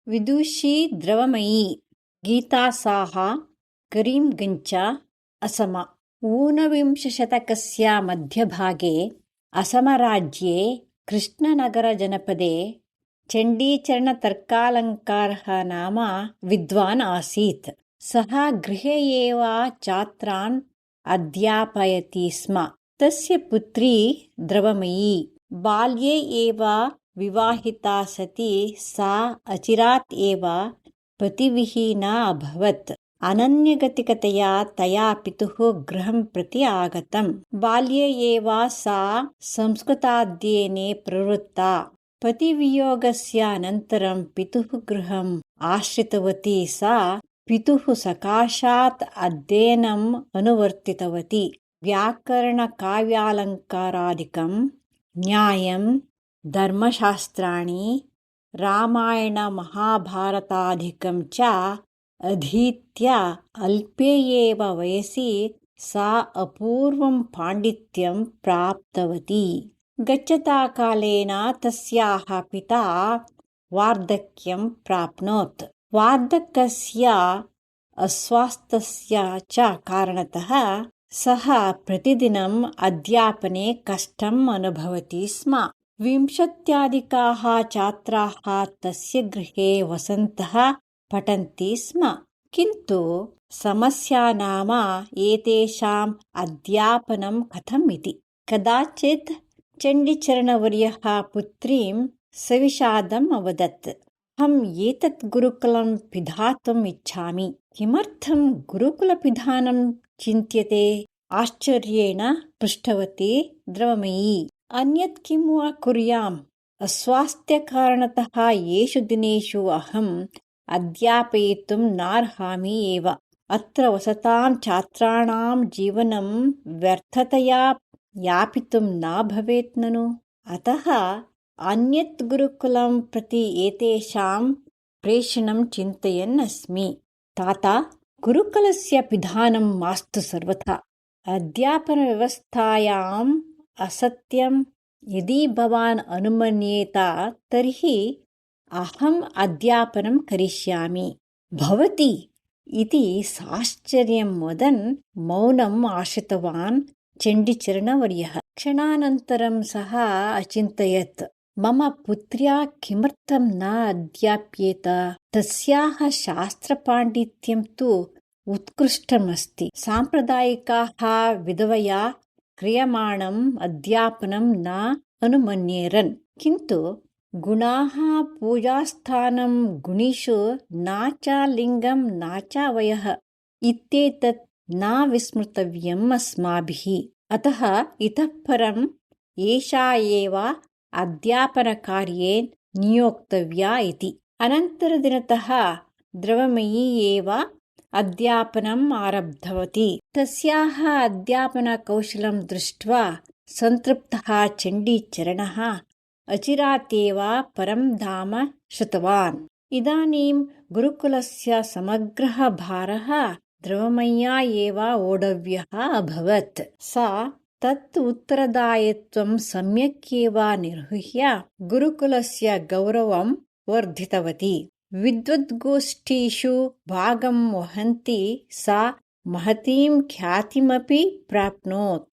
विदुषी द्रवमयी गीतासाः करींगञ्ज असम। ऊनविंशशतकस्य मध्यभागे असमराज्ये कृष्णनगरजनपदे चण्डीचरणतर्कालङ्कारः नाम विद्वान् आसीत्। सः गृहे एव छात्रान् अध्यापयति स्म। तस्य पुत्री द्रवमयी बाल्ये एव विवाहिता सती सा अचिरात् एव पतिविहीना अभवत्। अनन्यगतिकतया तया पितुः गृहं प्रति आगतम्। बाल्ये एव सा संस्कृताध्ययने प्रवृत्ता। पतिवियोगस्य अनन्तरं पितुः गृहम् आश्रितवती सा पितुः सकाशात् अध्ययनम् अनुवर्तितवती। व्याकरणकाव्यालङ्कारादिकं, न्यायं, धर्मशास्त्राणि, रामायणमहाभारतादिकं च अधीत्य अल्पे एव वयसि सा अपूर्वं पाण्डित्यं प्राप्तवती। गच्छता कालेन तस्याः पिता वार्धक्यं प्राप्नोत्। वार्धक्यस्य अस्वास्थ्यस्य च कारणतः सः प्रतिदिनम् अध्यापने कष्टम् अनुभवति स्म। 20 छात्राः तस्य गृहे वसन्तः पठन्ति स्म। किन्तु समस्या नाम एतेषाम् अध्यापनं कथम् इति। कदाचित् चण्डीचरणवर्यः पुत्रीं सविषादम् अवदत्। अहम् एतत् गुरुकुलं पिधातुम् इच्छामि। किमर्थं गुरुकुलपिधानं चिन्त्यते? आश्चर्येण पृष्टवती द्रवमयी। अन्यत् किं वा कुर्याम्? अस्वास्थ्यकारणतः येषु दिनेषु अहम् अध्यापयितुं नार्हामि एव। अत्र वसतां छात्राणां जीवनं व्यर्थतया यापितुं न भवेत् ननु। अतः अन्यत् गुरुकुलं प्रति एतेषां प्रेषणं चिन्तयन् अस्मि। ताता, गुरुकुलस्य पिधानं मास्तु सर्वथा। अध्यापनव्यवस्थायाम् असत्यं यदि भवान् अनुमन्येत तर्हि अहम् अध्यापनं करिष्यामि। भवती इति साश्चर्यं वदन् मौनम् आश्रितवान् चण्डीचरणवर्यः। क्षणानन्तरं सः अचिन्तयत्, मम पुत्र्या किमर्थं न अध्याप्येत? तस्याः शास्त्रपाण्डित्यं तु उत्कृष्टमस्ति। साम्प्रदायिकाः विधवया क्रियमाणम् अध्यापनं न अनुमन्येरन्। किन्तु गुणाः पूजास्थानं गुणिषु न च लिङ्गं न च वयः इत्येतत् न विस्मृतव्यम् अस्माभिः। अतः इतः परम् एषा एव अध्यापनकार्ये नियोक्तव्या इति। अनन्तरदिनतः द्रवमयी एव अध्यापनम् आरब्धवती। तस्याः अध्यापनकौशलं दृष्ट्वा सन्तृप्तः चण्डीचरणः अचिरात् एव परं धाम श्रुतवान्। इदानीं गुरुकुलस्य समग्रः भारः द्रवमय्या एव ओढव्यः अभवत्। सा तत् उत्तरदायित्वं सम्यक् एव निर्वह्य गुरुकुलस्य गौरवं वर्धितवती। विद्वद्गोष्ठीषु भागं वहन्ती सा महतीं ख्यातिमपि प्राप्नोत्।